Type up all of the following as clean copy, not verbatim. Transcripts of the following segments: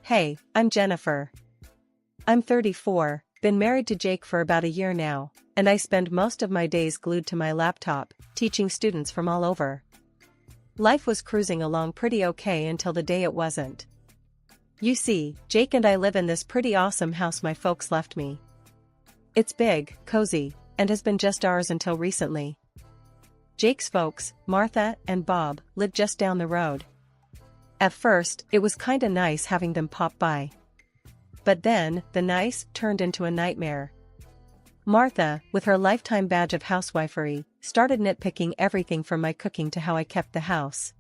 Hey, I'm Jennifer. I'm 34, been married to Jake for about a year now, and I spend most of my days glued to my laptop, teaching students from all over. Life was cruising along pretty okay until the day it wasn't. You see, Jake and I live in this pretty awesome house my folks left me. It's big, cozy, and has been just ours until recently. Jake's folks, Martha and Bob, live just down the road. At first, it was kinda nice having them pop by. But then, the nice turned into a nightmare. Martha, with her lifetime badge of housewifery, started nitpicking everything from my cooking to how I kept the house.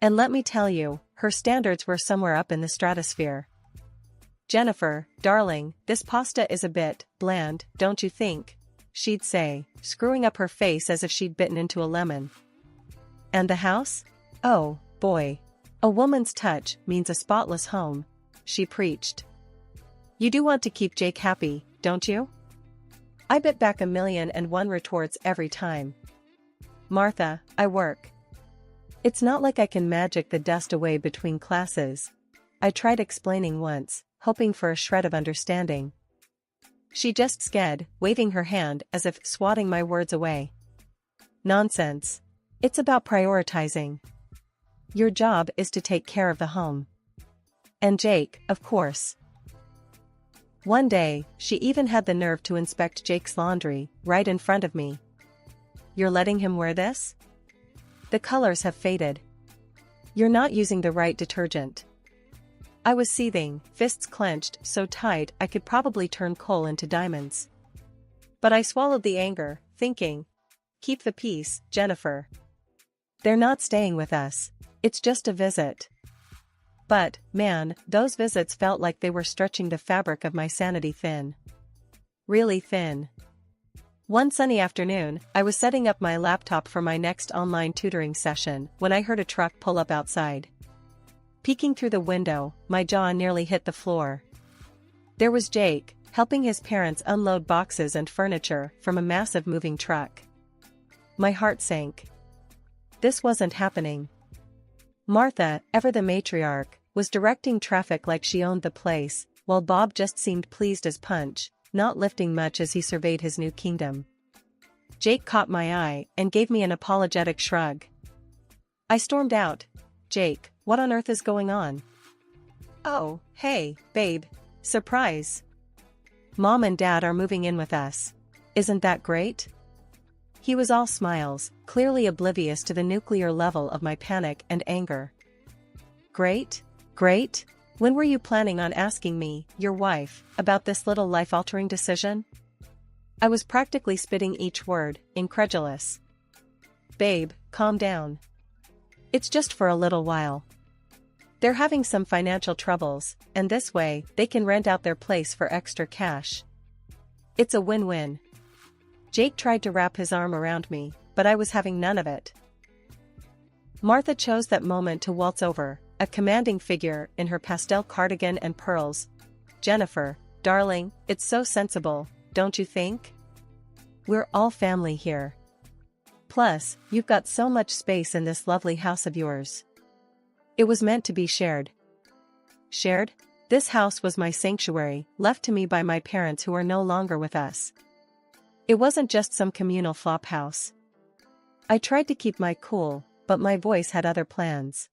And let me tell you, her standards were somewhere up in the stratosphere. "Jennifer, darling, this pasta is a bit bland, don't you think?" she'd say, screwing up her face as if she'd bitten into a lemon. "And the house? Oh, boy. A woman's touch means a spotless home," she preached. "You do want to keep Jake happy, don't you?" I bit back 1,000,001 retorts every time. "Martha, I work. It's not like I can magic the dust away between classes," I tried explaining once, hoping for a shred of understanding. She just sked, waving her hand as if swatting my words away. "Nonsense. It's about prioritizing. Your job is to take care of the home. And Jake, of course." One day, she even had the nerve to inspect Jake's laundry, right in front of me. "You're letting him wear this? The colors have faded. You're not using the right detergent." I was seething, fists clenched so tight I could probably turn coal into diamonds. But I swallowed the anger, thinking, "Keep the peace, Jennifer. They're not staying with us. It's just a visit." But, man, those visits felt like they were stretching the fabric of my sanity thin. Really thin. One sunny afternoon, I was setting up my laptop for my next online tutoring session when I heard a truck pull up outside. Peeking through the window, my jaw nearly hit the floor. There was Jake, helping his parents unload boxes and furniture from a massive moving truck. My heart sank. This wasn't happening. Martha, ever the matriarch, was directing traffic like she owned the place, while Bob just seemed pleased as punch, not lifting much as he surveyed his new kingdom. Jake caught my eye and gave me an apologetic shrug. I stormed out. "Jake, what on earth is going on?" "Oh, hey, babe. Surprise. Mom and Dad are moving in with us. Isn't that great?" He was all smiles, clearly oblivious to the nuclear level of my panic and anger. "Great? Great? When were you planning on asking me, your wife, about this little life-altering decision?" I was practically spitting each word, incredulous. "Babe, calm down. It's just for a little while. They're having some financial troubles, and this way, they can rent out their place for extra cash. It's a win-win." Jake tried to wrap his arm around me, but I was having none of it. Martha chose that moment to waltz over, a commanding figure in her pastel cardigan and pearls. "Jennifer, darling, it's so sensible, don't you think? We're all family here. Plus, you've got so much space in this lovely house of yours. It was meant to be shared." Shared? This house was my sanctuary, left to me by my parents who are no longer with us. It wasn't just some communal flop house. I tried to keep my cool, but my voice had other plans.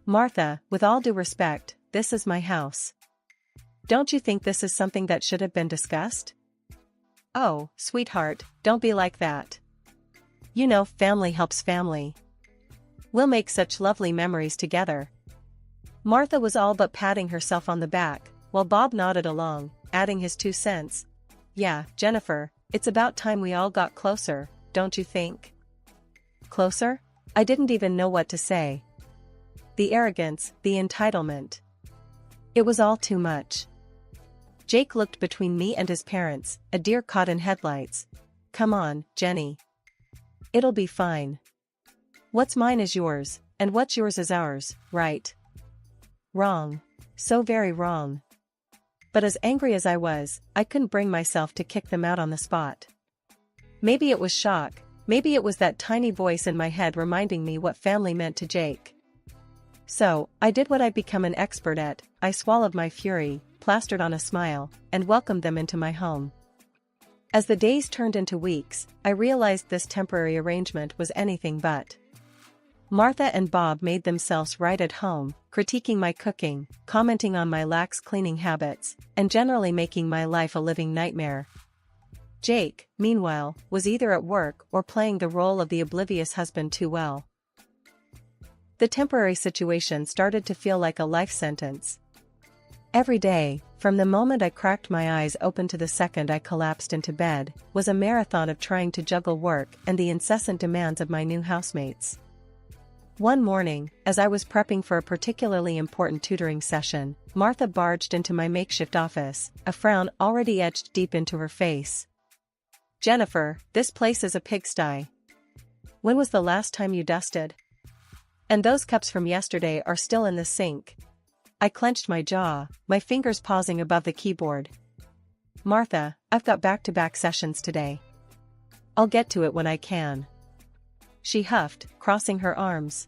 "Martha, with all due respect, this is my house. Don't you think this is something that should have been discussed?" "Oh, sweetheart, don't be like that. You know, family helps family. We'll make such lovely memories together." Martha was all but patting herself on the back, while Bob nodded along, adding his 2 cents. "Yeah, Jennifer, it's about time we all got closer, don't you think?" Closer? I didn't even know what to say. The arrogance, the entitlement. It was all too much. Jake looked between me and his parents, a deer caught in headlights. "Come on, Jenny. It'll be fine. What's mine is yours, and what's yours is ours, right?" Wrong. So very wrong. But as angry as I was, I couldn't bring myself to kick them out on the spot. Maybe it was shock, maybe it was that tiny voice in my head reminding me what family meant to Jake. So, I did what I'd become an expert at. I swallowed my fury, plastered on a smile, and welcomed them into my home. As the days turned into weeks, I realized this temporary arrangement was anything but. Martha and Bob made themselves right at home, critiquing my cooking, commenting on my lax cleaning habits, and generally making my life a living nightmare. Jake, meanwhile, was either at work or playing the role of the oblivious husband too well. The temporary situation started to feel like a life sentence. Every day, from the moment I cracked my eyes open to the second I collapsed into bed, was a marathon of trying to juggle work and the incessant demands of my new housemates. One morning, as I was prepping for a particularly important tutoring session, Martha barged into my makeshift office, a frown already etched deep into her face. "Jennifer, this place is a pigsty. When was the last time you dusted? And those cups from yesterday are still in the sink." I clenched my jaw, my fingers pausing above the keyboard. "Martha, I've got back-to-back sessions today. I'll get to it when I can," she huffed, crossing her arms.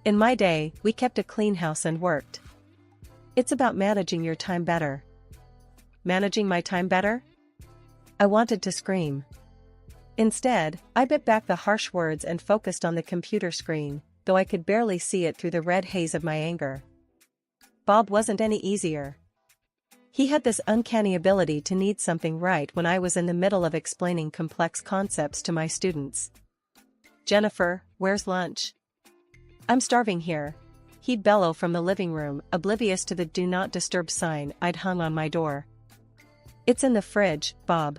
"In my day, we kept a clean house and worked. It's about managing your time better." Managing my time better? I wanted to scream. Instead, I bit back the harsh words and focused on the computer screen, though I could barely see it through the red haze of my anger. Bob wasn't any easier. He had this uncanny ability to need something right when I was in the middle of explaining complex concepts to my students. "Jennifer, where's lunch? I'm starving here," he'd bellow from the living room, oblivious to the "Do Not Disturb" sign I'd hung on my door. "It's in the fridge, Bob.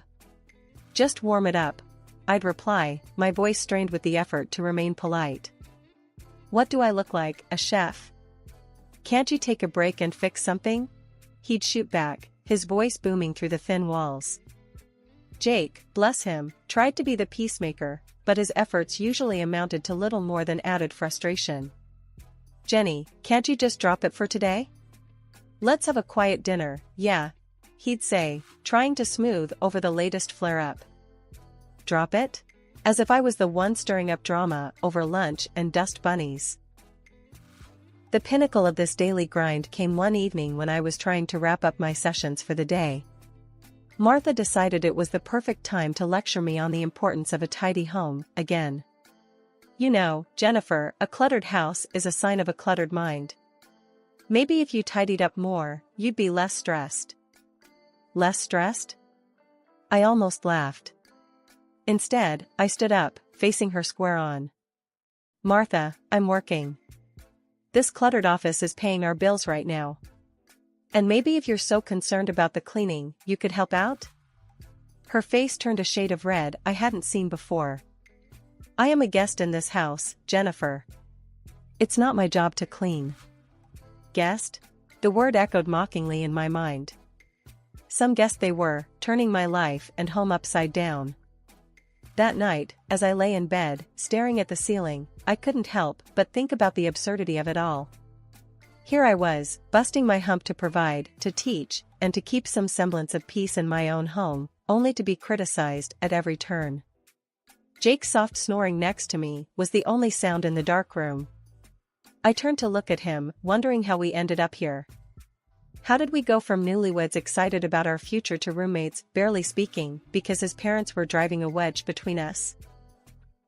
Just warm it up," I'd reply, my voice strained with the effort to remain polite. "What do I look like, a chef? Can't you take a break and fix something?" he'd shoot back, his voice booming through the thin walls. Jake, bless him, tried to be the peacemaker, but his efforts usually amounted to little more than added frustration. "Jenny, can't you just drop it for today? Let's have a quiet dinner, yeah," he'd say, trying to smooth over the latest flare-up. Drop it? As if I was the one stirring up drama over lunch and dust bunnies. The pinnacle of this daily grind came one evening when I was trying to wrap up my sessions for the day. Martha decided it was the perfect time to lecture me on the importance of a tidy home, again. "You know, Jennifer, a cluttered house is a sign of a cluttered mind. Maybe if you tidied up more, you'd be less stressed." Less stressed? I almost laughed. Instead, I stood up, facing her square on. "Martha, I'm working. This cluttered office is paying our bills right now. And maybe if you're so concerned about the cleaning, you could help out?" Her face turned a shade of red I hadn't seen before. "I am a guest in this house, Jennifer. It's not my job to clean." Guest? The word echoed mockingly in my mind. Some guest they were, turning my life and home upside down. That night, as I lay in bed, staring at the ceiling, I couldn't help but think about the absurdity of it all. Here I was, busting my hump to provide, to teach, and to keep some semblance of peace in my own home, only to be criticized at every turn. Jake's soft snoring next to me was the only sound in the dark room. I turned to look at him, wondering how we ended up here. How did we go from newlyweds excited about our future to roommates, barely speaking, because his parents were driving a wedge between us?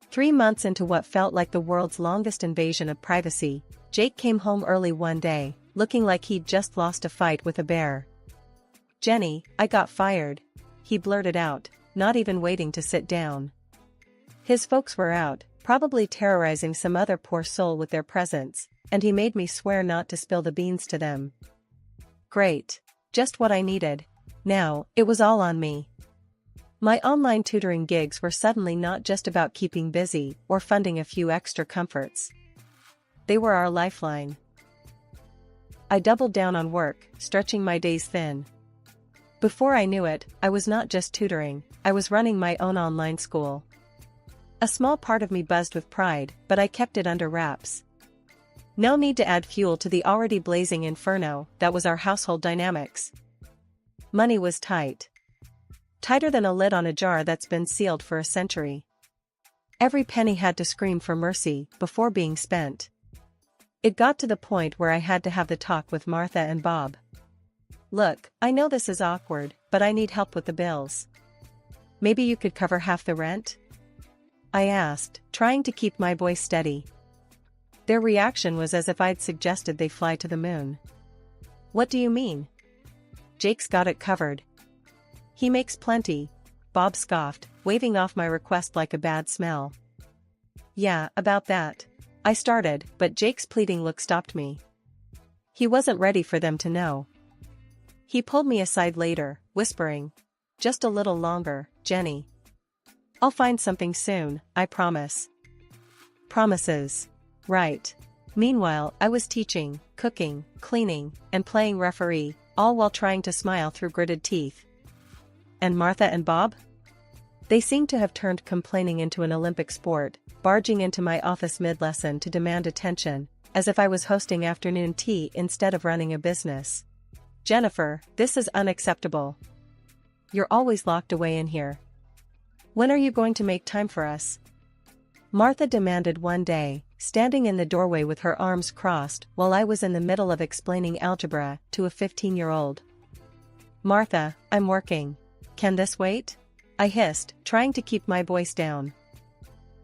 3 months into what felt like the world's longest invasion of privacy, Jake came home early one day, looking like he'd just lost a fight with a bear. "Jenny, I got fired," he blurted out, not even waiting to sit down. His folks were out, probably terrorizing some other poor soul with their presence, and he made me swear not to spill the beans to them. Great. Just what I needed. Now, it was all on me. My online tutoring gigs were suddenly not just about keeping busy or funding a few extra comforts. They were our lifeline. I doubled down on work, stretching my days thin. Before I knew it, I was not just tutoring, I was running my own online school. A small part of me buzzed with pride, but I kept it under wraps. No need to add fuel to the already blazing inferno that was our household dynamics. Money was tight. Tighter than a lid on a jar that's been sealed for a century. Every penny had to scream for mercy before being spent. It got to the point where I had to have the talk with Martha and Bob. Look, I know this is awkward, but I need help with the bills. Maybe you could cover half the rent? I asked, trying to keep my voice steady. Their reaction was as if I'd suggested they fly to the moon. What do you mean? Jake's got it covered. He makes plenty, Bob scoffed, waving off my request like a bad smell. Yeah, about that. I started, but Jake's pleading look stopped me. He wasn't ready for them to know. He pulled me aside later, whispering, "Just a little longer, Jenny. I'll find something soon, I promise." Promises. Right. Meanwhile, I was teaching, cooking, cleaning, and playing referee, all while trying to smile through gritted teeth. And Martha and Bob? They seemed to have turned complaining into an Olympic sport, barging into my office mid-lesson to demand attention, as if I was hosting afternoon tea instead of running a business. "Jennifer, this is unacceptable. You're always locked away in here. When are you going to make time for us?" Martha demanded one day, standing in the doorway with her arms crossed while I was in the middle of explaining algebra to a 15-year-old. "Martha, I'm working. Can this wait?" I hissed, trying to keep my voice down.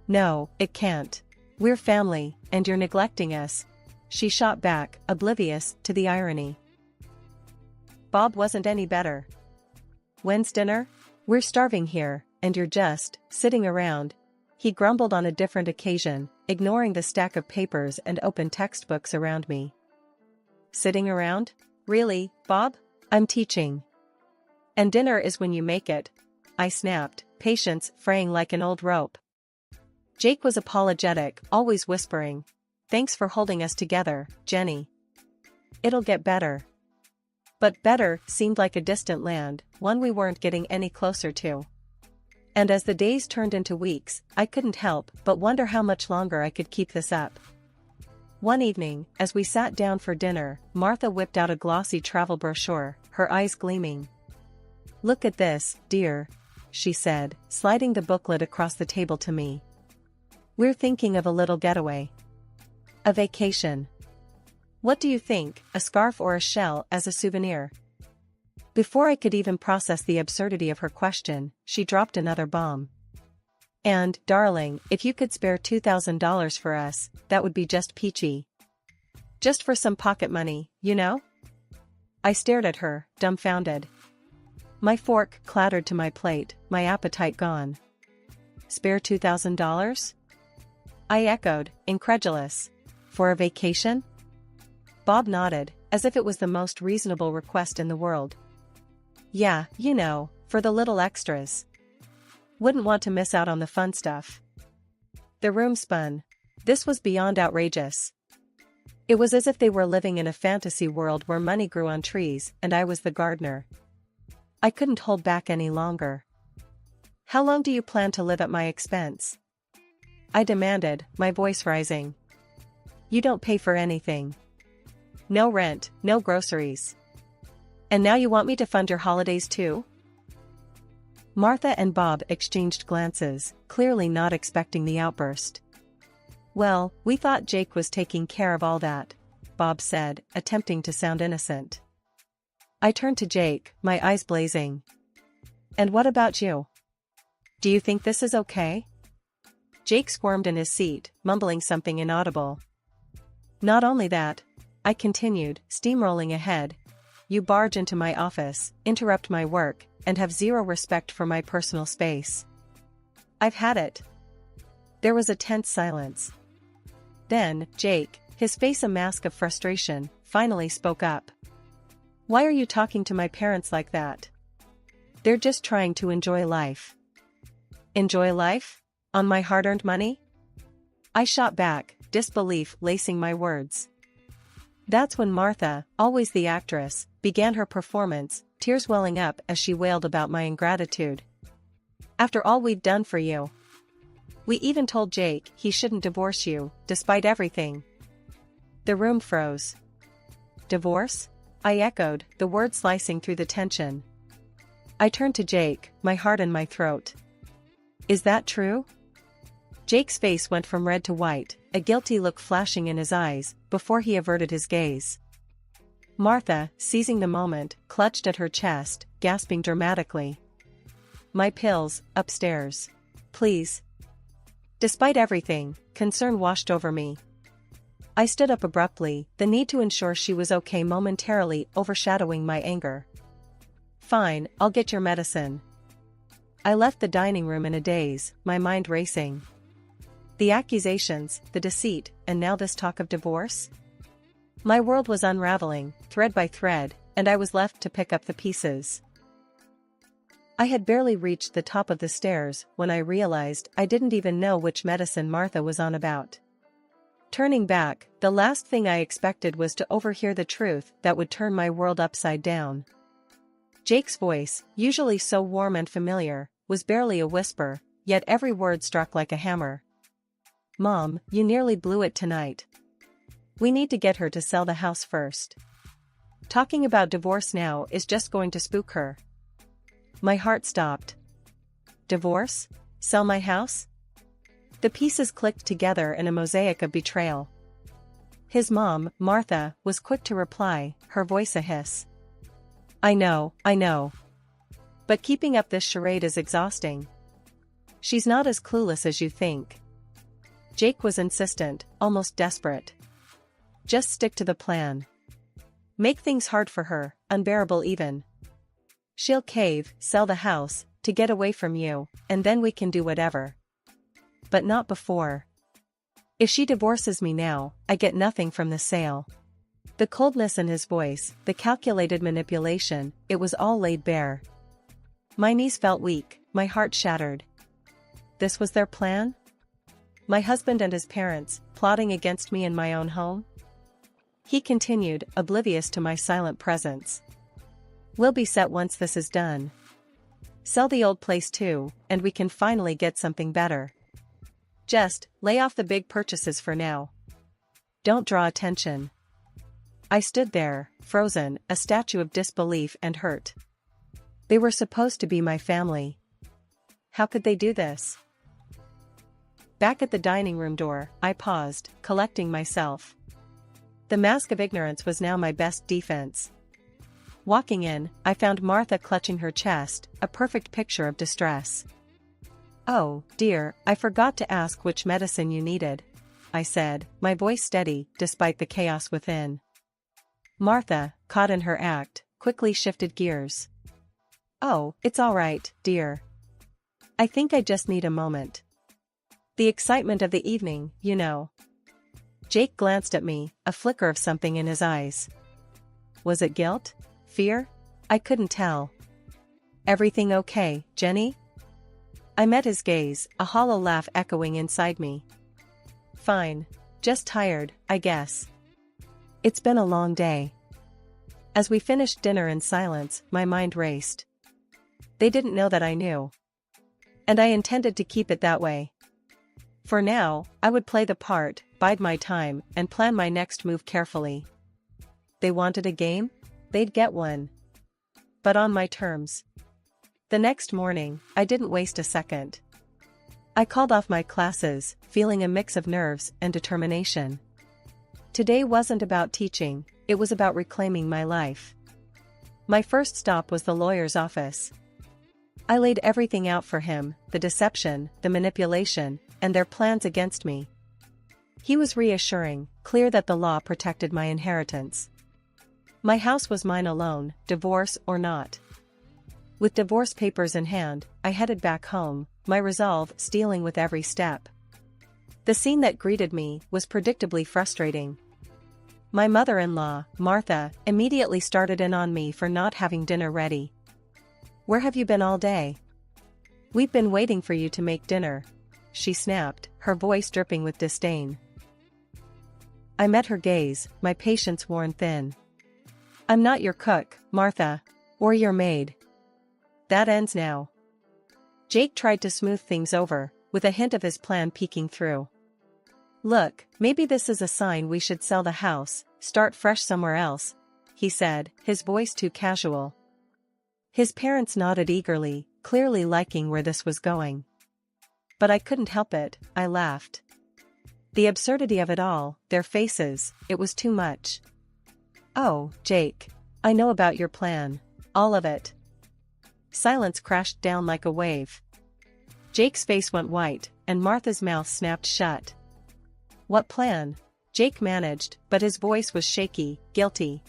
"No, it can't. We're family, and you're neglecting us," she shot back, oblivious to the irony. Bob wasn't any better. "When's dinner? We're starving here, and you're just sitting around," he grumbled on a different occasion, ignoring the stack of papers and open textbooks around me. "Sitting around? Really, Bob? I'm teaching. And dinner is when you make it," I snapped, patience fraying like an old rope. Jake was apologetic, always whispering, "Thanks for holding us together, Jenny. It'll get better." But better seemed like a distant land, one we weren't getting any closer to. And as the days turned into weeks, I couldn't help but wonder how much longer I could keep this up. One evening, as we sat down for dinner, Martha whipped out a glossy travel brochure, her eyes gleaming. "Look at this, dear," she said, sliding the booklet across the table to me. "We're thinking of a little getaway. A vacation. What do you think, a scarf or a shell as a souvenir?" Before I could even process the absurdity of her question, she dropped another bomb. "And, darling, if you could spare $2,000 for us, that would be just peachy. Just for some pocket money, you know?" I stared at her, dumbfounded. My fork clattered to my plate, my appetite gone. "Spare $2,000? I echoed, incredulous. "For a vacation?" Bob nodded, as if it was the most reasonable request in the world. "Yeah, you know, for the little extras. Wouldn't want to miss out on the fun stuff." The room spun. This was beyond outrageous. It was as if they were living in a fantasy world where money grew on trees and I was the gardener. I couldn't hold back any longer. "How long do you plan to live at my expense?" I demanded, my voice rising. "You don't pay for anything. No rent, no groceries. And now you want me to fund your holidays too?" Martha and Bob exchanged glances, clearly not expecting the outburst. "Well, we thought Jake was taking care of all that," Bob said, attempting to sound innocent. I turned to Jake, my eyes blazing. "And what about you? Do you think this is okay?" Jake squirmed in his seat, mumbling something inaudible. "Not only that," I continued, steamrolling ahead, "you barge into my office, interrupt my work, and have zero respect for my personal space. I've had it." There was a tense silence. Then, Jake, his face a mask of frustration, finally spoke up. "Why are you talking to my parents like that? They're just trying to enjoy life." "Enjoy life? On my hard-earned money?" I shot back, disbelief lacing my words. That's when Martha, always the actress, began her performance, tears welling up as she wailed about my ingratitude. "After all we've done for you. We even told Jake he shouldn't divorce you, despite everything." The room froze. "Divorce?" I echoed, the word slicing through the tension. I turned to Jake, my heart in my throat. "Is that true?" Jake's face went from red to white, a guilty look flashing in his eyes, before he averted his gaze. Martha, seizing the moment, clutched at her chest, gasping dramatically. "My pills, upstairs. Please." Despite everything, concern washed over me. I stood up abruptly, the need to ensure she was okay momentarily overshadowing my anger. "Fine, I'll get your medicine." I left the dining room in a daze, my mind racing. The accusations, the deceit, and now this talk of divorce? My world was unraveling, thread by thread, and I was left to pick up the pieces. I had barely reached the top of the stairs when I realized I didn't even know which medicine Martha was on about. Turning back, the last thing I expected was to overhear the truth that would turn my world upside down. Jake's voice, usually so warm and familiar, was barely a whisper, yet every word struck like a hammer. "Mom, you nearly blew it tonight. We need to get her to sell the house first. Talking about divorce now is just going to spook her." My heart stopped. Divorce? Sell my house? The pieces clicked together in a mosaic of betrayal. His mom, Martha, was quick to reply, her voice a hiss. I know. But keeping up this charade is exhausting. She's not as clueless as you think." Jake was insistent, almost desperate. "Just stick to the plan. Make things hard for her, unbearable even. She'll cave, sell the house, to get away from you, and then we can do whatever. But not before. If she divorces me now, I get nothing from the sale." The coldness in his voice, the calculated manipulation, it was all laid bare. My knees felt weak, my heart shattered. This was their plan? My husband and his parents, plotting against me in my own home? He continued, oblivious to my silent presence. "We'll be set once this is done. Sell the old place too, and we can finally get something better. Just lay off the big purchases for now. Don't draw attention." I stood there, frozen, a statue of disbelief and hurt. They were supposed to be my family. How could they do this? Back at the dining room door, I paused, collecting myself. The mask of ignorance was now my best defense. Walking in, I found Martha clutching her chest, a perfect picture of distress. "Oh, dear, I forgot to ask which medicine you needed," I said, my voice steady, despite the chaos within. Martha, caught in her act, quickly shifted gears. "Oh, it's all right, dear. I think I just need a moment. The excitement of the evening, you know." Jake glanced at me, a flicker of something in his eyes. Was it guilt? Fear? I couldn't tell. "Everything okay, Jenny?" I met his gaze, a hollow laugh echoing inside me. "Fine. Just tired, I guess. It's been a long day." As we finished dinner in silence, my mind raced. They didn't know that I knew. And I intended to keep it that way. For now, I would play the part, bide my time, and plan my next move carefully. They wanted a game? They'd get one. But on my terms. The next morning, I didn't waste a second. I called off my classes, feeling a mix of nerves and determination. Today wasn't about teaching, it was about reclaiming my life. My first stop was the lawyer's office. I laid everything out for him, the deception, the manipulation, and their plans against me. He was reassuring, clear that the law protected my inheritance. My house was mine alone, divorce or not. With divorce papers in hand, I headed back home, my resolve stealing with every step. The scene that greeted me was predictably frustrating. My mother-in-law, Martha, immediately started in on me for not having dinner ready. "Where have you been all day? We've been waiting for you to make dinner," she snapped, her voice dripping with disdain. I met her gaze, my patience worn thin. "I'm not your cook, Martha. Or your maid. That ends now." Jake tried to smooth things over, with a hint of his plan peeking through. "Look, maybe this is a sign we should sell the house, start fresh somewhere else," he said, his voice too casual. His parents nodded eagerly, clearly liking where this was going. But I couldn't help it, I laughed. The absurdity of it all, their faces, it was too much. Oh, Jake. I know about your plan. All of it. Silence crashed down like a wave. Jake's face went white, and Martha's mouth snapped shut. What plan? Jake managed, but his voice was shaky, guilty.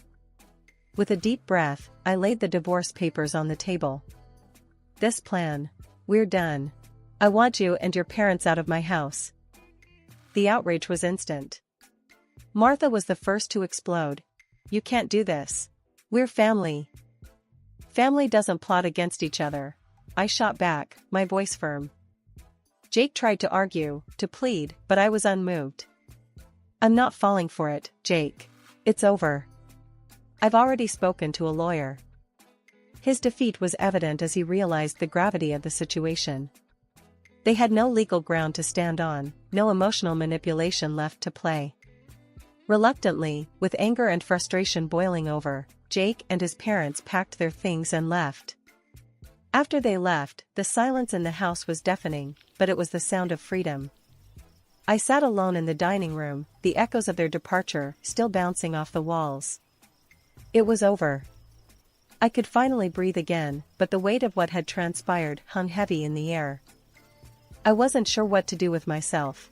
With a deep breath, I laid the divorce papers on the table. This plan. We're done. I want you and your parents out of my house. The outrage was instant. Martha was the first to explode. You can't do this. We're family. Family doesn't plot against each other. I shot back, my voice firm. Jake tried to argue, to plead, but I was unmoved. I'm not falling for it, Jake. It's over. I've already spoken to a lawyer. His defeat was evident as he realized the gravity of the situation. They had no legal ground to stand on, no emotional manipulation left to play. Reluctantly, with anger and frustration boiling over, Jake and his parents packed their things and left. After they left, the silence in the house was deafening, but it was the sound of freedom. I sat alone in the dining room, the echoes of their departure still bouncing off the walls. It was over. I could finally breathe again, but the weight of what had transpired hung heavy in the air. I wasn't sure what to do with myself.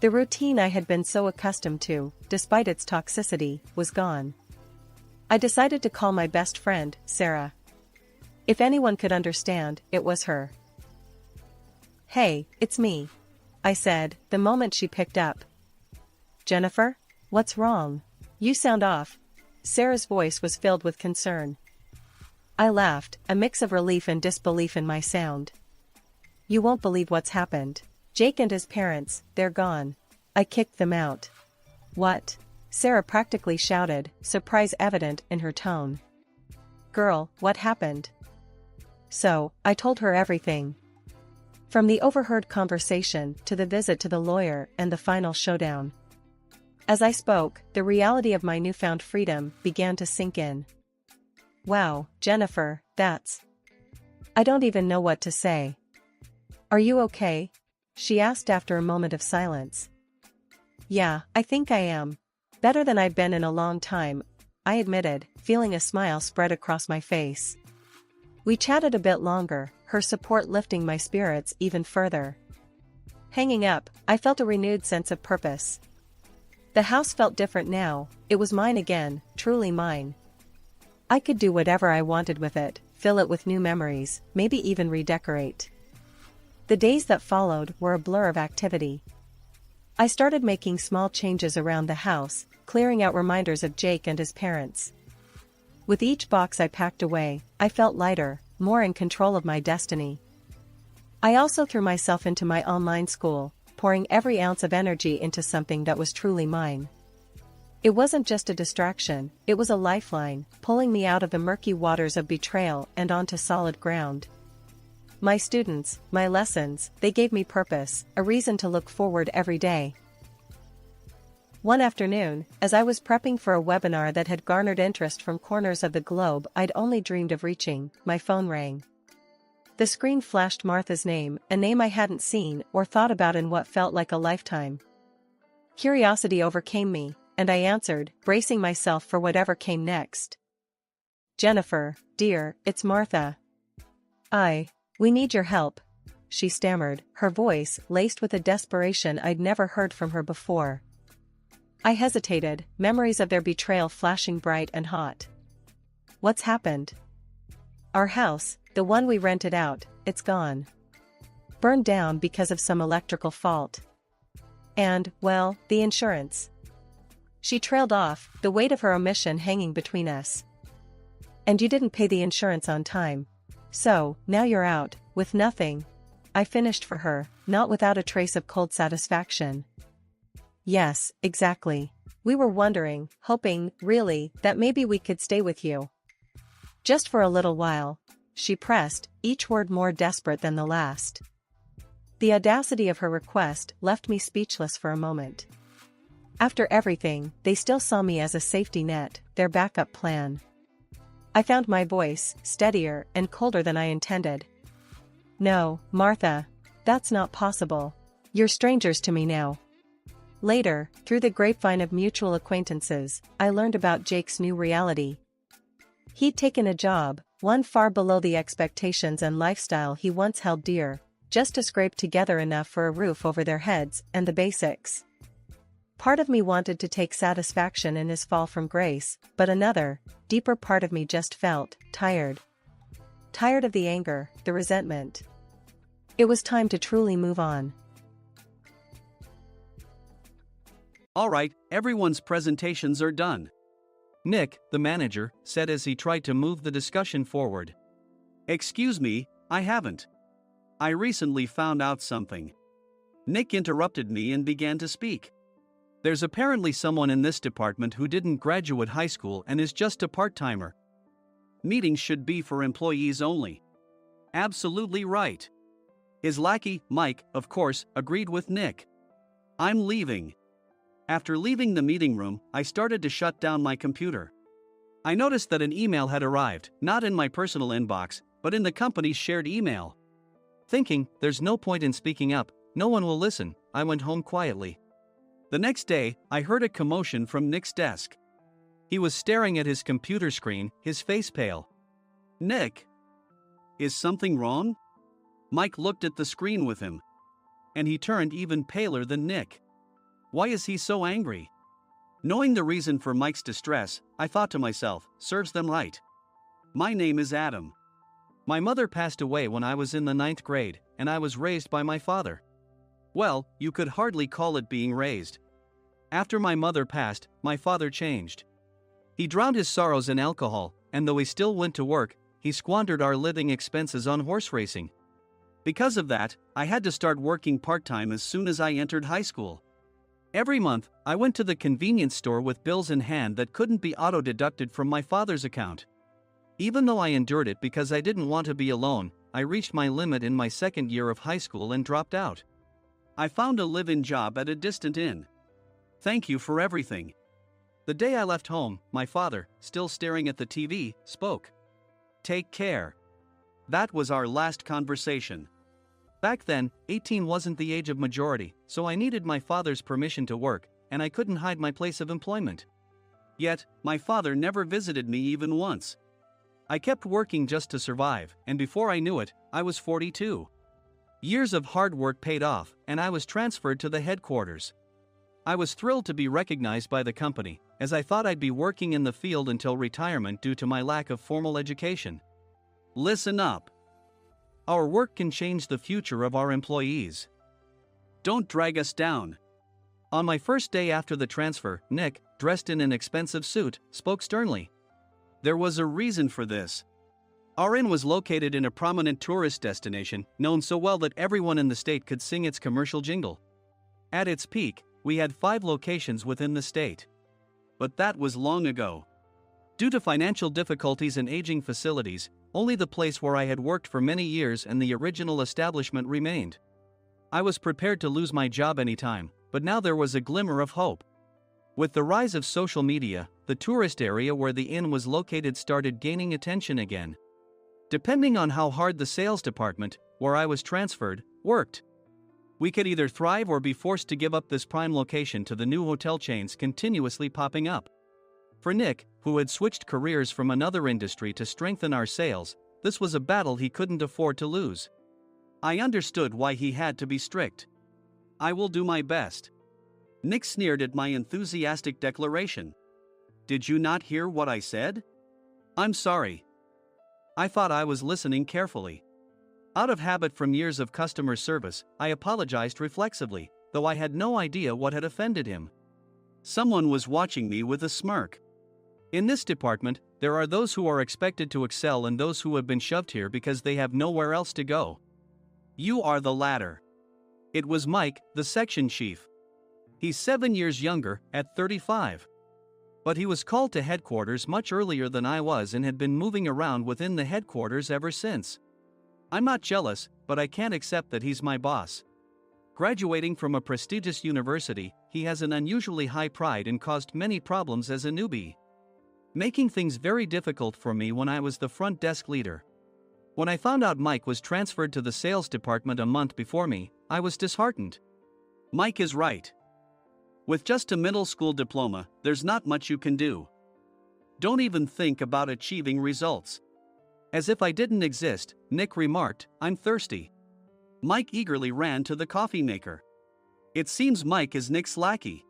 The routine I had been so accustomed to, despite its toxicity, was gone. I decided to call my best friend, Sarah. If anyone could understand, it was her. Hey, it's me, I said, the moment she picked up. Jennifer? What's wrong? You sound off. Sarah's voice was filled with concern. I laughed, a mix of relief and disbelief in my sound. You won't believe what's happened. Jake and his parents, they're gone. I kicked them out. What? Sarah practically shouted, surprise evident in her tone. Girl, what happened? So, I told her everything. From the overheard conversation to the visit to the lawyer and the final showdown. As I spoke, the reality of my newfound freedom began to sink in. Wow, Jennifer, that's... I don't even know what to say. Are you okay? She asked after a moment of silence. Yeah, I think I am. Better than I've been in a long time, I admitted, feeling a smile spread across my face. We chatted a bit longer, her support lifting my spirits even further. Hanging up, I felt a renewed sense of purpose. The house felt different now, it was mine again, truly mine. I could do whatever I wanted with it, fill it with new memories, maybe even redecorate. The days that followed were a blur of activity. I started making small changes around the house, clearing out reminders of Jake and his parents. With each box I packed away, I felt lighter, more in control of my destiny. I also threw myself into my online school, pouring every ounce of energy into something that was truly mine. It wasn't just a distraction, it was a lifeline, pulling me out of the murky waters of betrayal and onto solid ground. My students, my lessons, they gave me purpose, a reason to look forward every day. One afternoon, as I was prepping for a webinar that had garnered interest from corners of the globe I'd only dreamed of reaching, my phone rang. The screen flashed Martha's name, a name I hadn't seen or thought about in what felt like a lifetime. Curiosity overcame me, and I answered, bracing myself for whatever came next. Jennifer, dear, it's Martha. We need your help, she stammered, her voice laced with a desperation I'd never heard from her before. I hesitated, memories of their betrayal flashing bright and hot. What's happened? Our house, the one we rented out, it's gone. Burned down because of some electrical fault. And, well, the insurance. She trailed off, the weight of her omission hanging between us. And you didn't pay the insurance on time. So, now you're out, with nothing. I finished for her, not without a trace of cold satisfaction. Yes, exactly. We were wondering, hoping, really, that maybe we could stay with you. Just for a little while, she pressed, each word more desperate than the last. The audacity of her request left me speechless for a moment. After everything, they still saw me as a safety net, their backup plan. I found my voice, steadier and colder than I intended. No, Martha. That's not possible. You're strangers to me now. Later, through the grapevine of mutual acquaintances, I learned about Jake's new reality. He'd taken a job, one far below the expectations and lifestyle he once held dear, just to scrape together enough for a roof over their heads and the basics. Part of me wanted to take satisfaction in his fall from grace, but another, deeper part of me just felt tired. Tired of the anger, the resentment. It was time to truly move on. All right, everyone's presentations are done. Nick, the manager, said as he tried to move the discussion forward. Excuse me, I haven't. I recently found out something. Nick interrupted me and began to speak. There's apparently someone in this department who didn't graduate high school and is just a part-timer. Meetings should be for employees only. Absolutely right. His lackey, Mike, of course, agreed with Nick. I'm leaving. After leaving the meeting room, I started to shut down my computer. I noticed that an email had arrived, not in my personal inbox, but in the company's shared email. Thinking, there's no point in speaking up, no one will listen, I went home quietly. The next day, I heard a commotion from Nick's desk. He was staring at his computer screen, his face pale. Nick! Is something wrong? Mike looked at the screen with him. And he turned even paler than Nick. Why is he so angry? Knowing the reason for Mike's distress, I thought to myself, serves them right. My name is Adam. My mother passed away when I was in the 9th grade, and I was raised by my father. Well, you could hardly call it being raised. After my mother passed, my father changed. He drowned his sorrows in alcohol, and though he still went to work, he squandered our living expenses on horse racing. Because of that, I had to start working part-time as soon as I entered high school. Every month, I went to the convenience store with bills in hand that couldn't be auto-deducted from my father's account. Even though I endured it because I didn't want to be alone, I reached my limit in my second year of high school and dropped out. I found a live-in job at a distant inn. Thank you for everything. The day I left home, my father, still staring at the TV, spoke. Take care. That was our last conversation. Back then, 18 wasn't the age of majority, so I needed my father's permission to work, and I couldn't hide my place of employment. Yet, my father never visited me even once. I kept working just to survive, and before I knew it, I was 42. Years of hard work paid off, and I was transferred to the headquarters. I was thrilled to be recognized by the company, as I thought I'd be working in the field until retirement due to my lack of formal education. Listen up. Our work can change the future of our employees. Don't drag us down. On my first day after the transfer, Nick, dressed in an expensive suit, spoke sternly. There was a reason for this. Our inn was located in a prominent tourist destination, known so well that everyone in the state could sing its commercial jingle. At its peak, we had 5 locations within the state. But that was long ago. Due to financial difficulties and aging facilities, only the place where I had worked for many years and the original establishment remained. I was prepared to lose my job anytime, but now there was a glimmer of hope. With the rise of social media, the tourist area where the inn was located started gaining attention again. Depending on how hard the sales department, where I was transferred, worked. We could either thrive or be forced to give up this prime location to the new hotel chains continuously popping up. For Nick, who had switched careers from another industry to strengthen our sales, this was a battle he couldn't afford to lose. I understood why he had to be strict. I will do my best. Nick sneered at my enthusiastic declaration. Did you not hear what I said? I'm sorry. I thought I was listening carefully. Out of habit from years of customer service, I apologized reflexively, though I had no idea what had offended him. Someone was watching me with a smirk. In this department, there are those who are expected to excel and those who have been shoved here because they have nowhere else to go. You are the latter. It was Mike, the section chief. He's 7 years younger, at 35. But he was called to headquarters much earlier than I was and had been moving around within the headquarters ever since. I'm not jealous, but I can't accept that he's my boss. Graduating from a prestigious university, he has an unusually high pride and caused many problems as a newbie, making things very difficult for me when I was the front desk leader. When I found out Mike was transferred to the sales department a month before me, I was disheartened. Mike is right. With just a middle school diploma, there's not much you can do. Don't even think about achieving results. As if I didn't exist, Nick remarked, "I'm thirsty." Mike eagerly ran to the coffee maker. It seems Mike is Nick's lackey.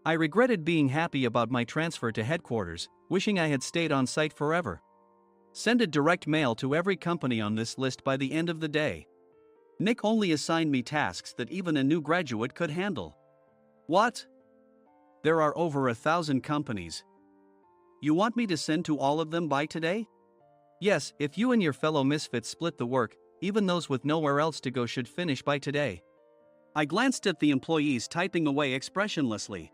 I regretted being happy about my transfer to headquarters, wishing I had stayed on site forever. Send a direct mail to every company on this list by the end of the day. Nick only assigned me tasks that even a new graduate could handle. What? There are over 1,000 companies. You want me to send to all of them by today? Yes, if you and your fellow misfits split the work, even those with nowhere else to go should finish by today. I glanced at the employees typing away expressionlessly.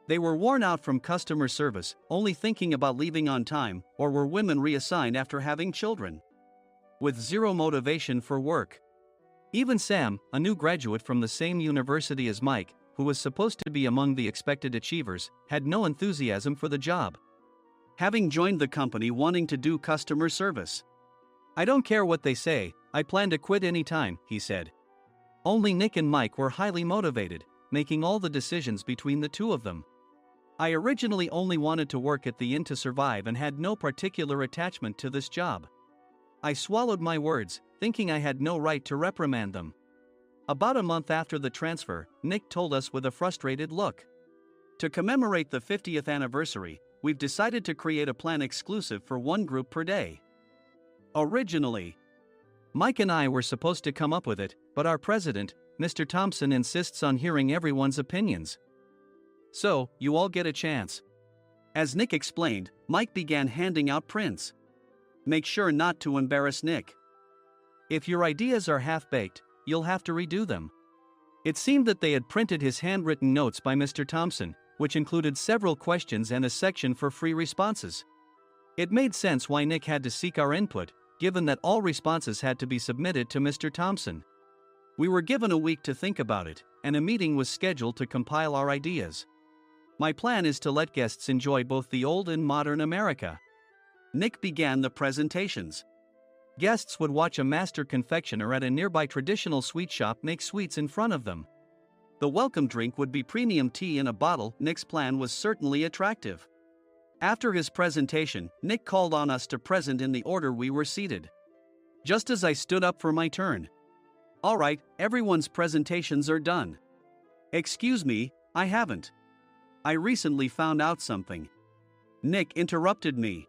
They were worn out from customer service, only thinking about leaving on time, or were women reassigned after having children. With zero motivation for work. Even Sam, a new graduate from the same university as Mike, who was supposed to be among the expected achievers, had no enthusiasm for the job. Having joined the company wanting to do customer service. "I don't care what they say, I plan to quit any time," he said. Only Nick and Mike were highly motivated, making all the decisions between the two of them. I originally only wanted to work at the inn to survive and had no particular attachment to this job. I swallowed my words, thinking I had no right to reprimand them. About a month after the transfer, Nick told us with a frustrated look. "To commemorate the 50th anniversary, we've decided to create a plan exclusive for one group per day. Originally, Mike and I were supposed to come up with it, but our president, Mr. Thompson, insists on hearing everyone's opinions. So, you all get a chance." As Nick explained, Mike began handing out prints. "Make sure not to embarrass Nick. If your ideas are half-baked, you'll have to redo them." It seemed that they had printed his handwritten notes by Mr. Thompson, which included several questions and a section for free responses. It made sense why Nick had to seek our input, given that all responses had to be submitted to Mr. Thompson. We were given a week to think about it, and a meeting was scheduled to compile our ideas. My plan is to let guests enjoy both the old and modern America. Nick began the presentations. Guests would watch a master confectioner at a nearby traditional sweet shop make sweets in front of them. The welcome drink would be premium tea in a bottle. Nick's plan was certainly attractive. After his presentation, Nick called on us to present in the order we were seated. Just as I stood up for my turn. "All right, everyone's presentations are done." "Excuse me, I haven't. I recently found out something." Nick interrupted me.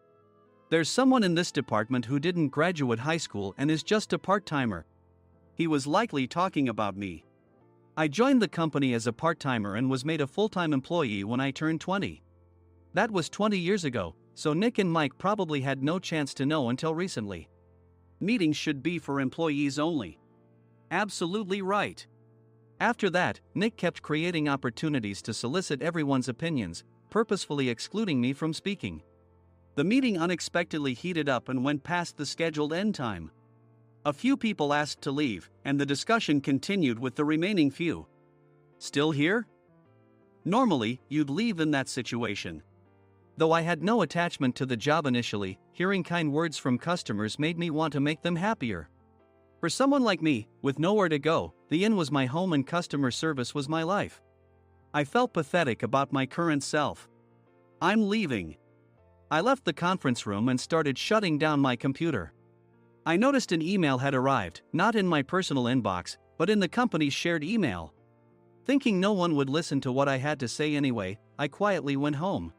"There's someone in this department who didn't graduate high school and is just a part-timer." He was likely talking about me. I joined the company as a part-timer and was made a full-time employee when I turned 20. That was 20 years ago, so Nick and Mike probably had no chance to know until recently. Meetings should be for employees only. Absolutely right. After that, Nick kept creating opportunities to solicit everyone's opinions, purposefully excluding me from speaking. The meeting unexpectedly heated up and went past the scheduled end time. A few people asked to leave, and the discussion continued with the remaining few. "Still here?" Normally, you'd leave in that situation. Though I had no attachment to the job initially, hearing kind words from customers made me want to make them happier. For someone like me, with nowhere to go, the inn was my home and customer service was my life. I felt pathetic about my current self. "I'm leaving." I left the conference room and started shutting down my computer. I noticed an email had arrived, not in my personal inbox, but in the company's shared email. Thinking no one would listen to what I had to say anyway, I quietly went home.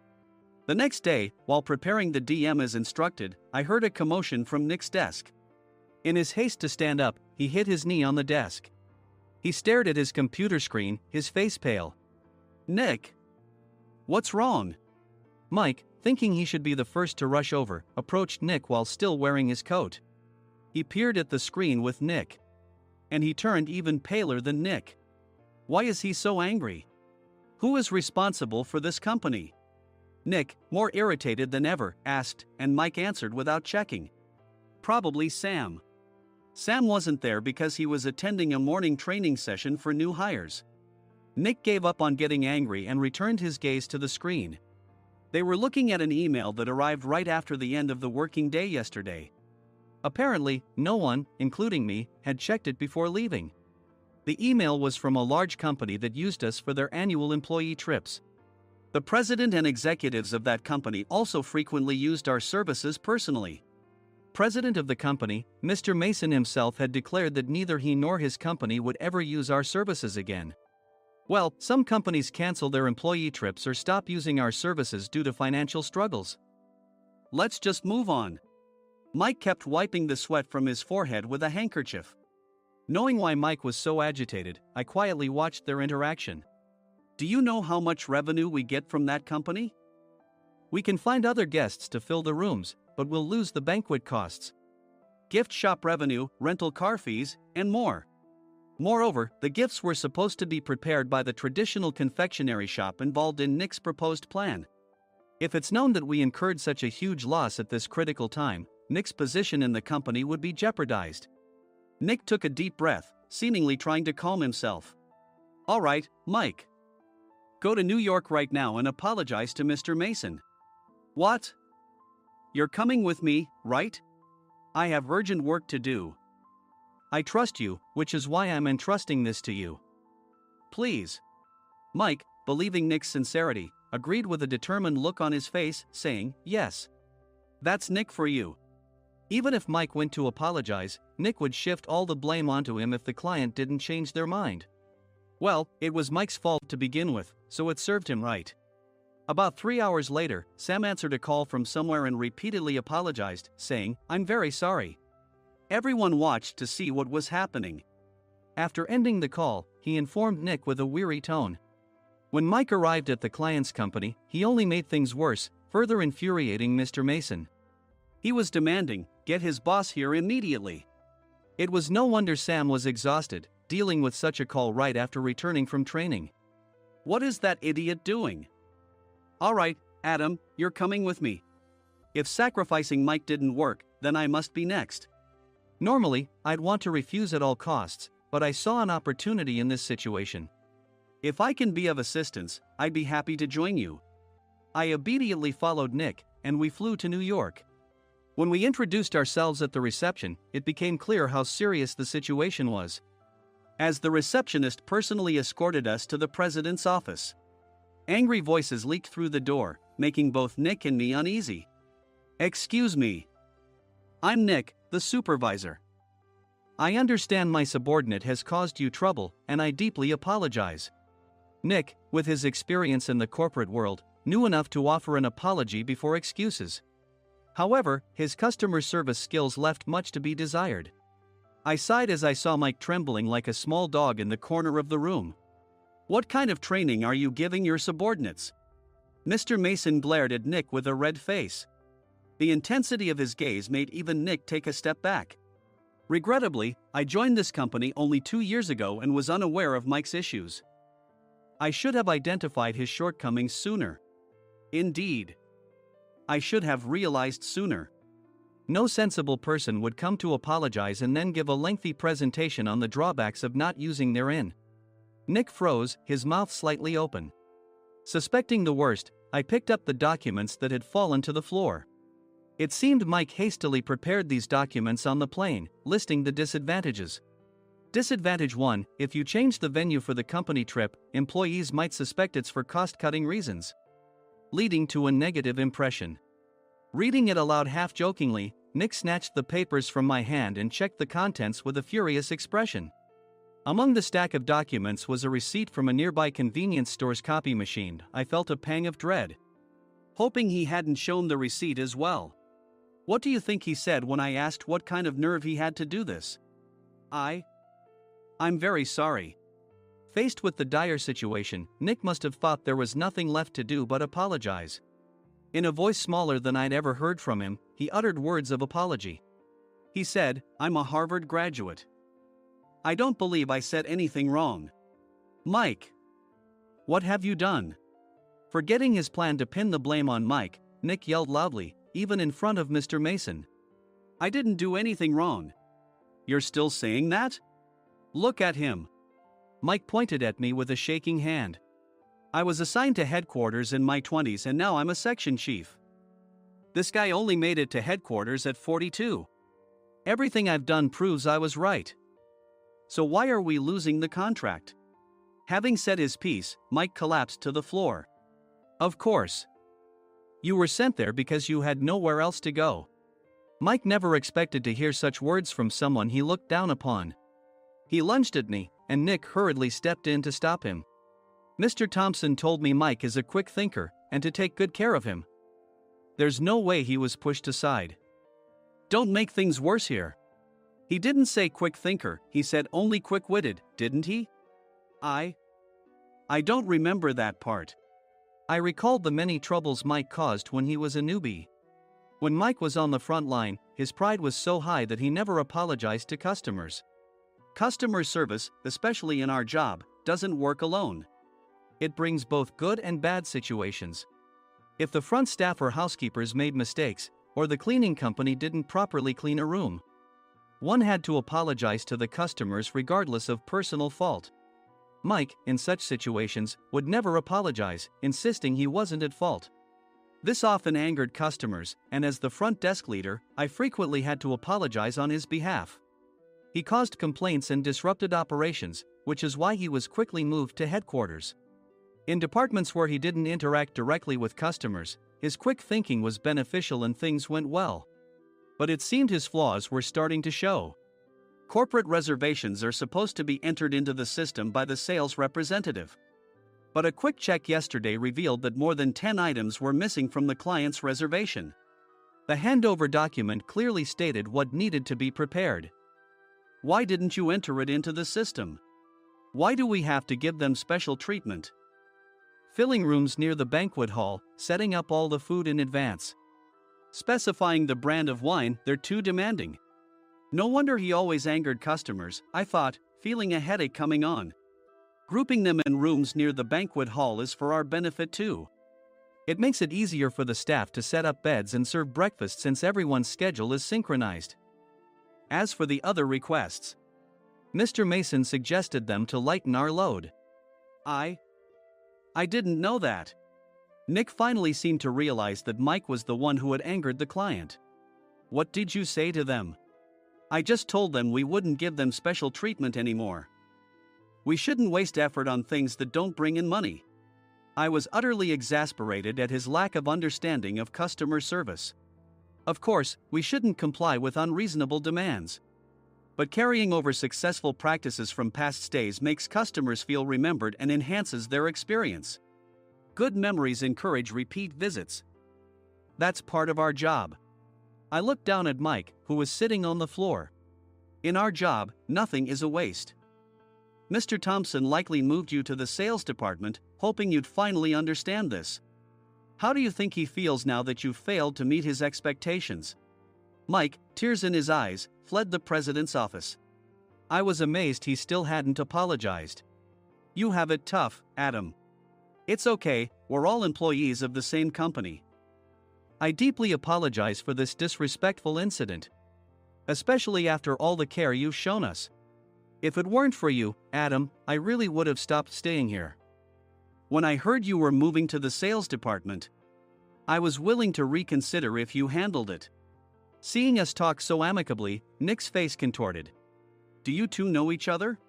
The next day, while preparing the DM as instructed, I heard a commotion from Nick's desk. In his haste to stand up, he hit his knee on the desk. He stared at his computer screen, his face pale. "Nick? What's wrong?" Mike, thinking he should be the first to rush over, approached Nick while still wearing his coat. He peered at the screen with Nick. And he turned even paler than Nick. Why is he so angry? Who is responsible for this company? Nick, more irritated than ever, asked, and Mike answered without checking. Probably Sam. Sam wasn't there because he was attending a morning training session for new hires. Nick gave up on getting angry and returned his gaze to the screen. They were looking at an email that arrived right after the end of the working day yesterday. Apparently, no one, including me, had checked it before leaving. The email was from a large company that used us for their annual employee trips. The president and executives of that company also frequently used our services personally. President of the company, Mr. Mason himself, had declared that neither he nor his company would ever use our services again. Well, some companies cancel their employee trips or stop using our services due to financial struggles. Let's just move on. Mike kept wiping the sweat from his forehead with a handkerchief. Knowing why Mike was so agitated, I quietly watched their interaction. Do you know how much revenue we get from that company? We can find other guests to fill the rooms, but we'll lose the banquet costs, gift shop revenue, rental car fees, and more. Moreover, the gifts were supposed to be prepared by the traditional confectionery shop involved in Nick's proposed plan. If it's known that we incurred such a huge loss at this critical time, Nick's position in the company would be jeopardized. Nick took a deep breath, seemingly trying to calm himself. All right, Mike. Go to New York right now and apologize to Mr. Mason. What? You're coming with me, right? I have urgent work to do. I trust you, which is why I'm entrusting this to you. Please. Mike, believing Nick's sincerity, agreed with a determined look on his face, saying, yes. That's Nick for you. Even if Mike went to apologize, Nick would shift all the blame onto him if the client didn't change their mind. Well, it was Mike's fault to begin with, so it served him right. About 3 hours later, Sam answered a call from somewhere and repeatedly apologized, saying, I'm very sorry. Everyone watched to see what was happening. After ending the call, he informed Nick with a weary tone. When Mike arrived at the client's company, he only made things worse, further infuriating Mr. Mason. He was demanding, get his boss here immediately. It was no wonder Sam was exhausted, dealing with such a call right after returning from training. What is that idiot doing? All right, Adam, you're coming with me. If sacrificing Mike didn't work, then I must be next. Normally, I'd want to refuse at all costs, but I saw an opportunity in this situation. If I can be of assistance, I'd be happy to join you. I immediately followed Nick, and we flew to New York. When we introduced ourselves at the reception, it became clear how serious the situation was, as the receptionist personally escorted us to the president's office. Angry voices leaked through the door, making both Nick and me uneasy. Excuse me. I'm Nick, the supervisor. I understand my subordinate has caused you trouble, and I deeply apologize. Nick, with his experience in the corporate world, knew enough to offer an apology before excuses. However, his customer service skills left much to be desired. I sighed as I saw Mike trembling like a small dog in the corner of the room. What kind of training are you giving your subordinates? Mr. Mason glared at Nick with a red face. The intensity of his gaze made even Nick take a step back. Regrettably, I joined this company only 2 years ago and was unaware of Mike's issues. I should have identified his shortcomings sooner. Indeed. I should have realized sooner. No sensible person would come to apologize and then give a lengthy presentation on the drawbacks of not using their in. Nick froze, his mouth slightly open. Suspecting the worst, I picked up the documents that had fallen to the floor. It seemed Mike hastily prepared these documents on the plane, listing the disadvantages. Disadvantage 1: if you change the venue for the company trip, employees might suspect it's for cost-cutting reasons, leading to a negative impression. Reading it aloud half-jokingly, Nick snatched the papers from my hand and checked the contents with a furious expression. Among the stack of documents was a receipt from a nearby convenience store's copy machine. I felt a pang of dread, hoping he hadn't shown the receipt as well. What do you think he said when I asked what kind of nerve he had to do this? I'm very sorry. Faced with the dire situation, Nick must have thought there was nothing left to do but apologize. In a voice smaller than I'd ever heard from him, he uttered words of apology. He said, I'm a Harvard graduate. I don't believe I said anything wrong. Mike! What have you done? Forgetting his plan to pin the blame on Mike, Nick yelled loudly, even in front of Mr. Mason. I didn't do anything wrong. You're still saying that? Look at him. Mike pointed at me with a shaking hand. I was assigned to headquarters in my 20s and now I'm a section chief. This guy only made it to headquarters at 42. Everything I've done proves I was right. So why are we losing the contract? Having said his piece, Mike collapsed to the floor. Of course. You were sent there because you had nowhere else to go. Mike never expected to hear such words from someone he looked down upon. He lunged at me, and Nick hurriedly stepped in to stop him. Mr. Thompson told me Mike is a quick thinker, and to take good care of him. There's no way he was pushed aside. Don't make things worse here. He didn't say quick thinker, he said only quick-witted, didn't he? I don't remember that part. I recalled the many troubles Mike caused when he was a newbie. When Mike was on the front line, his pride was so high that he never apologized to customers. Customer service, especially in our job, doesn't work alone. It brings both good and bad situations. If the front staff or housekeepers made mistakes, or the cleaning company didn't properly clean a room, one had to apologize to the customers regardless of personal fault. Mike, in such situations, would never apologize, insisting he wasn't at fault. This often angered customers, and as the front desk leader, I frequently had to apologize on his behalf. He caused complaints and disrupted operations, which is why he was quickly moved to headquarters. In departments where he didn't interact directly with customers, his quick thinking was beneficial and things went well. But it seemed his flaws were starting to show. Corporate reservations are supposed to be entered into the system by the sales representative. But a quick check yesterday revealed that more than 10 items were missing from the client's reservation. The handover document clearly stated what needed to be prepared. Why didn't you enter it into the system? Why do we have to give them special treatment? Filling rooms near the banquet hall, setting up all the food in advance. Specifying the brand of wine, they're too demanding. No wonder he always angered customers, I thought, feeling a headache coming on. Grouping them in rooms near the banquet hall is for our benefit too. It makes it easier for the staff to set up beds and serve breakfast since everyone's schedule is synchronized. As for the other requests, Mr. Mason suggested them to lighten our load. I didn't know that. Nick finally seemed to realize that Mike was the one who had angered the client. What did you say to them? I just told them we wouldn't give them special treatment anymore. We shouldn't waste effort on things that don't bring in money. I was utterly exasperated at his lack of understanding of customer service. Of course, we shouldn't comply with unreasonable demands. But carrying over successful practices from past stays makes customers feel remembered and enhances their experience. Good memories encourage repeat visits. That's part of our job. I looked down at Mike, who was sitting on the floor. In our job, nothing is a waste. Mr. Thompson likely moved you to the sales department, hoping you'd finally understand this. How do you think he feels now that you've failed to meet his expectations? Mike, tears in his eyes, fled the president's office. I was amazed he still hadn't apologized. You have it tough, Adam. It's okay, we're all employees of the same company. I deeply apologize for this disrespectful incident. Especially after all the care you've shown us. If it weren't for you, Adam, I really would have stopped staying here. When I heard you were moving to the sales department, I was willing to reconsider if you handled it. Seeing us talk so amicably, Nick's face contorted. Do you two know each other?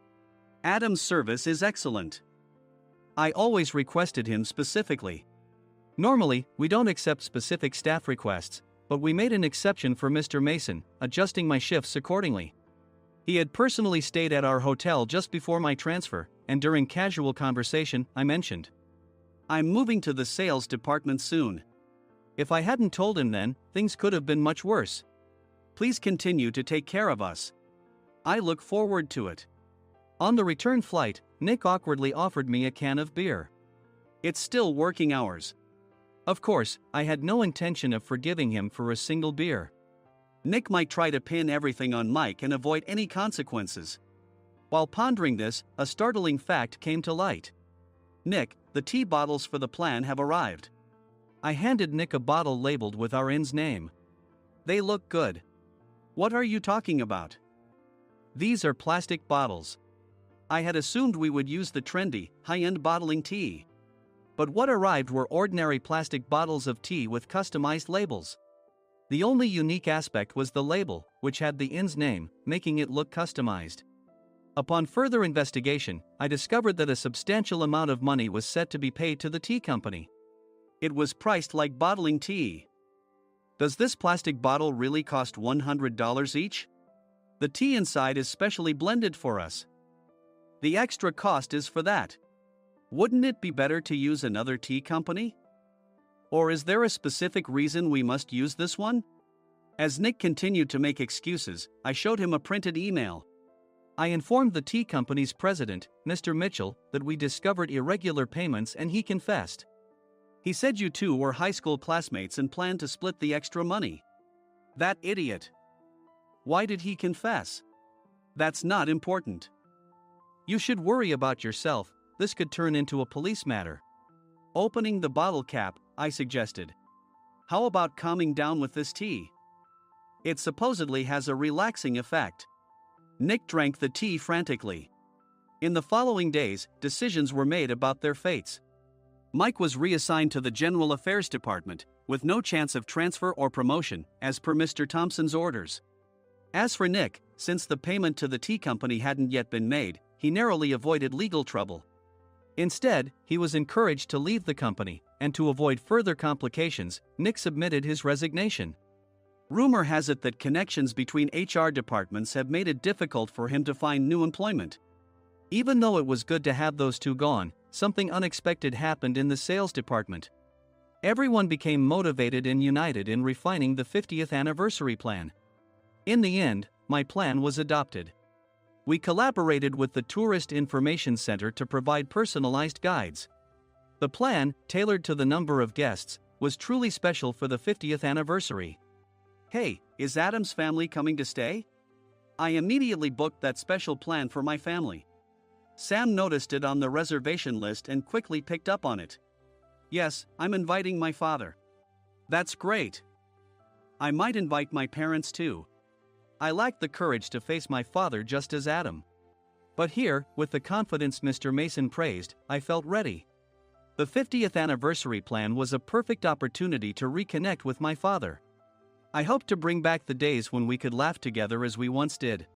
Adam's service is excellent. I always requested him specifically. Normally, we don't accept specific staff requests, but we made an exception for Mr. Mason, adjusting my shifts accordingly. He had personally stayed at our hotel just before my transfer, and during casual conversation, I mentioned, I'm moving to the sales department soon. If I hadn't told him then, things could have been much worse. Please continue to take care of us. I look forward to it. On the return flight, Nick awkwardly offered me a can of beer. It's still working hours. Of course, I had no intention of forgiving him for a single beer. Nick might try to pin everything on Mike and avoid any consequences. While pondering this, a startling fact came to light. Nick, the tea bottles for the plan have arrived. I handed Nick a bottle labeled with our inn's name. They look good. What are you talking about? These are plastic bottles. I had assumed we would use the trendy, high-end bottling tea. But what arrived were ordinary plastic bottles of tea with customized labels. The only unique aspect was the label, which had the inn's name, making it look customized. Upon further investigation, I discovered that a substantial amount of money was set to be paid to the tea company. It was priced like bottling tea. Does this plastic bottle really cost $100 each? The tea inside is specially blended for us. The extra cost is for that. Wouldn't it be better to use another tea company? Or is there a specific reason we must use this one? As Nick continued to make excuses, I showed him a printed email. I informed the tea company's president, Mr. Mitchell, that we discovered irregular payments and he confessed. He said you two were high school classmates and planned to split the extra money. That idiot. Why did he confess? That's not important. You should worry about yourself, this could turn into a police matter. Opening the bottle cap, I suggested. How about calming down with this tea? It supposedly has a relaxing effect. Nick drank the tea frantically. In the following days, decisions were made about their fates. Mike was reassigned to the General Affairs Department, with no chance of transfer or promotion, as per Mr. Thompson's orders. As for Nick, since the payment to the tea company hadn't yet been made, he narrowly avoided legal trouble. Instead, he was encouraged to leave the company, and to avoid further complications, Nick submitted his resignation. Rumor has it that connections between HR departments have made it difficult for him to find new employment. Even though it was good to have those two gone, something unexpected happened in the sales department. Everyone became motivated and united in refining the 50th anniversary plan. In the end, my plan was adopted. We collaborated with the Tourist Information Center to provide personalized guides. The plan, tailored to the number of guests, was truly special for the 50th anniversary. Hey, is Adam's family coming to stay? I immediately booked that special plan for my family. Sam noticed it on the reservation list and quickly picked up on it. Yes, I'm inviting my father. That's great. I might invite my parents too. I lacked the courage to face my father just as Adam. But here, with the confidence Mr. Mason praised, I felt ready. The 50th anniversary plan was a perfect opportunity to reconnect with my father. I hoped to bring back the days when we could laugh together as we once did.